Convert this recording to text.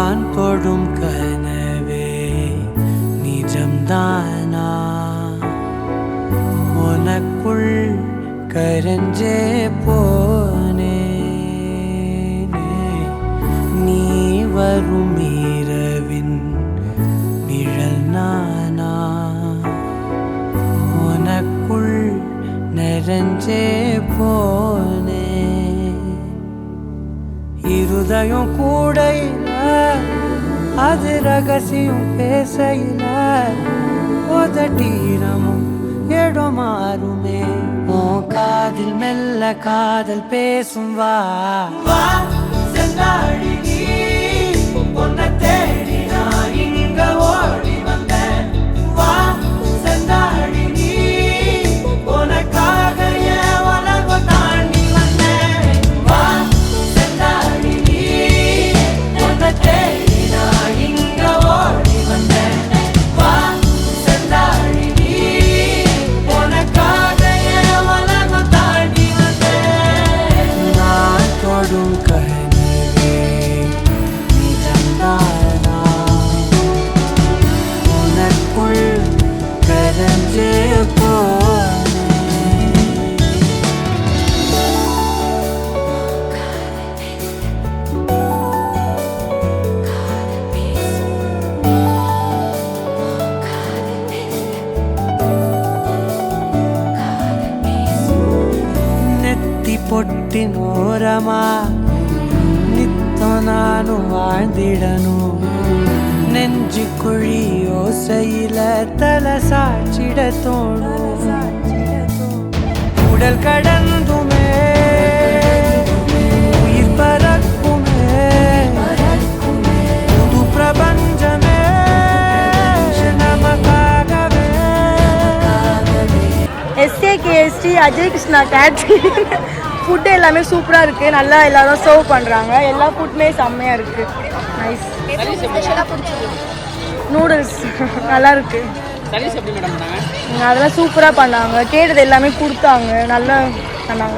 நான் தொடும் கனவே நிஜம்தானா உனக்குள் கரஞ்சே போனே நீ வரும் இரவின் நிழல் நானா உனக்குள் நிறைஞ்சே போனே இருதயம் கூடையில அது ரகசியம் பேசையில உதட்டீரமும் இடம் மாறுமே உன் காதில் மெல்ல காதல் பேசும் வா செந்தாழி நீ உன்னை தேடி நான் இங்க ஓடி வந்தேன் வா செந்தாழி நீ உனக்காக என் உலகம் தாண்டி வந்தேன் வா செந்தாழி நீ உன்னை தேடி நான் இங்க ஓடி வந்தேன் வா செந்தாழி நீ உனக்காக என் உலகம் தாண்டி வந்தேன் நான் தொடும் கனவே நிஜம்தானா உனக்குள் கரஞ்சே போனே நெத்தி பொட்டின் ஓரமா நித்தம் நானும் வாழ்ந்திடணும் நெஞ்சு குழி ஓசையில தலை சாட்சிட தோணும் உடல் கடந்துமே உயிர் பறக்குமே புது பிரபஞ்சமே நமக்காகவே எஸ்ஏகேஎஸ்டி அஜய் கிருஷ்ணா கேட்ரிங் ஃபுட்டு எல்லாமே சூப்பராக இருக்குது. நல்லா எல்லாரும் சர்வ் பண்ணுறாங்க. எல்லா ஃபுட்டுமே செம்மையாக இருக்குது. நைஸ். நூடுல்ஸ் நல்லா இருக்கு. அதெல்லாம் சூப்பராக பண்ணாங்க. கேட்டது எல்லாமே கொடுத்தாங்க. நல்லா பண்ணாங்க.